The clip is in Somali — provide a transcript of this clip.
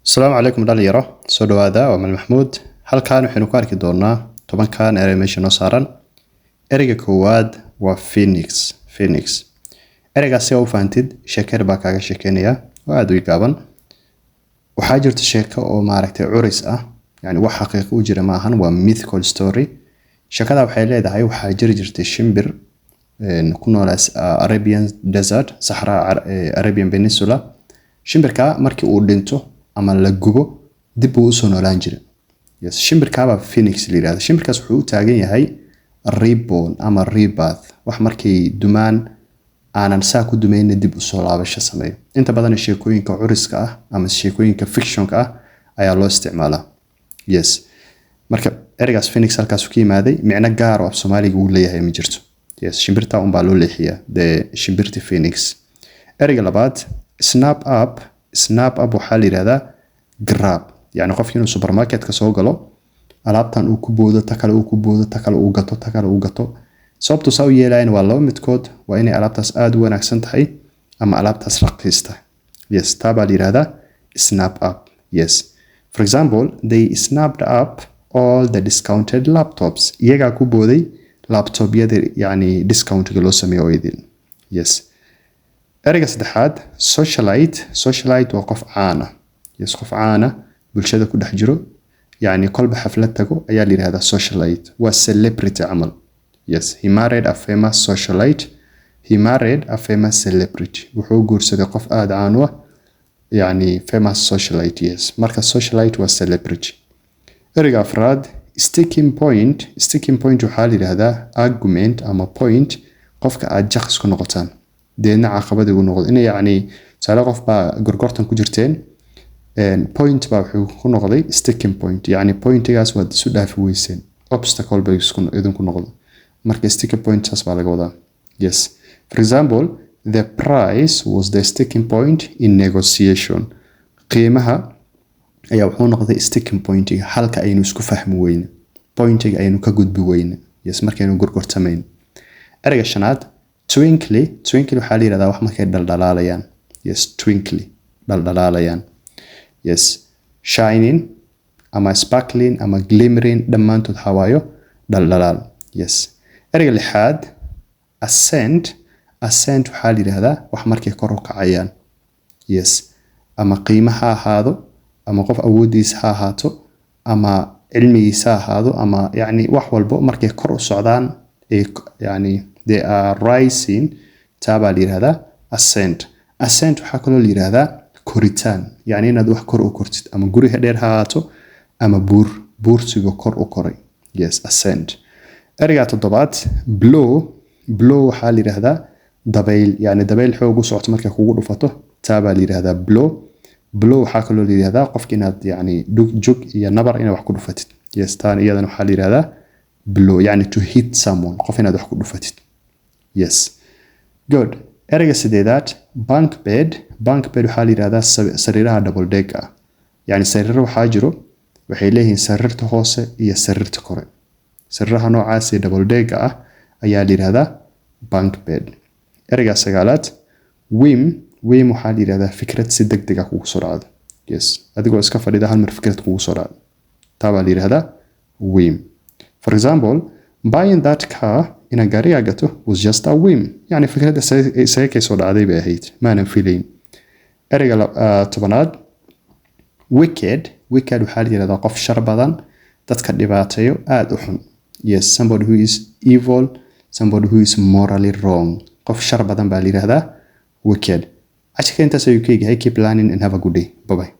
السلام عليكم dhalinyaro soo dhawaada waa Mal Maxmuud halkaan waxaynu ku arki doonaa tobankan erey meesha noo saaran ereyga koowaad waa Phoenix ereygaas si aad u fahantid sheekar baa kaaga sheekeynaya oo aad u gaaban waxaa jirta sheeko oo maaragtay curis ah yani wax xaqiiqo u jira ma ahan waa mythical story sheekada waxay leedahay waxaa jirtay shimbir ku nool Arabian Desert Sahara Arabian Peninsula shimbirka markii uu dhinto ama la gubo dib uu soo noolaan jiray yes shimbirka baa Phoenix la yiraahdo shimbirkaas wuxuu u taagan yahay reborn ama rebirth wax markii dumaan aanan saa ku dumayna dib u soo laabasho sameeyo inta badan sheekooyinka curiska ah ama sheekooyinka fictionka ah ayaa loo isticmaalaa yes marka ereygaas Phoenix halkaas ku yimaaday micno gaar ah oo Soomaaliga uu leeyahay ma jirto yes shimbirta baa loo leexiyaa shimbirti Phoenix ereyga labaad snap up waxaa la yiraahdaa grab yani qofkii inuu supermarket ka soo galo alaabtan uu ku boodo ta kale uu ku boodo ta kale uu gato sababtu saa u yeelayeen waa laba midkood waa inay alaabtaas aad u wanaagsan tahay ama alaabtaas raqiista yes taa baa la yiraahdaa snap up yes for example they snapped up all the discounted laptops iyagaa ku booday laptopyada yani discountiga loo sameeyo idin yes ereyga saddexaad socialite waa qof caan ah yes qof caan ah bulshada ku dhex jiro yani kolba xaflad tago ayaa la yiraahdaa socialite waa celebrity amal yes he married a famous socialite celebrity wuxuu guursaday qof aad caan u ah yani famous socialite yes marka socialite waa celebrity ereyga afraad sticking point waxaa la yiraahdaa argument ama point qofka aad jaqs ku noqotaan deena caqabad ugu noqdo in yani sala qof baa gorgortan ku jirteen point baa wuxuu ku noqday sticking point yani pointigaas waa isu dhaafi weyseen obstacle baa idin ku noqdo marka sticking point taas baa laga wadaa yes for example the price was the sticking point in negotiation qiimaha ayaa wuxuu noqday sticking pointiga halka aynu isku fahmi weyne pointiga aynu ka gudbi weyne yes markaynu gorgortamayn ereyga shanaad twinkly waxaa la yiraahdaa wax markay dhaldhalaalayaan yes twinkly dhaldhalaalayaan yes shining ama sparkling ama glimmering dhammaantood hawaayo dhaldhalaal yes ereyga lixaad ascent waxaa la yiraahdaa wax markay kor u kacayaan yes ama qiimaha ahaado ama qof awoodiisa ha ahaato ama cilmigiisa ha ahaado ama yani wax walbo markay kor u socdaan yani they are rising tabaa la yiraahdaa ascent waxaa kaloo la yiraahdaa koritaan yani inaad wax kor u kortid ama guriga dheer ha ahaato ama buursiga kor u koray yes ascent ereyga toddobaad blow waxaa la yiraahdaa dabayl xoog u socoto markay kugu dhufato tabaa la yiraahdaa blow waxaa kaloo la yiraahdaa qofka inaad yani jug iyo nabar inaad wax ku dhufatid yes taan iyadana waxaa la yiraahdaa blow yani to hit someone qof inaad wax ku dhufatid yes good ereyga sideedaad bunk bed waxaa la yiraahdaa sariiraha double deck ah yani sariiro waxaa jiro waxay leeyihiin sariirta hoose iyo sariirta kore sariiraha noocaas ee double deck ah ayaa la yiraahdaa bunk bed ereyga sagaalaad whim waxaa la yiraahdaa fikrad si degdeg ah kugu soo dhacdo yes adigoo iska fadhida hal mar fikrad kugu soo dhacdo taa baa la yiraahdaa whim for example buying that car ina gaariga gato was just a whim yani fikradda isaga kay soo dhacday bay ahayd maanan filayn ereyga tobanaad wicked waxaa la yiraahdaa qof shar badan dadka dhibaateeyo aad u xun yes somebody who is evil somebody who is morally wrong qof shar badan baa la yiraahdaa wicked ashka intaas ayuu ka yahay keep learning and have a good day bye bye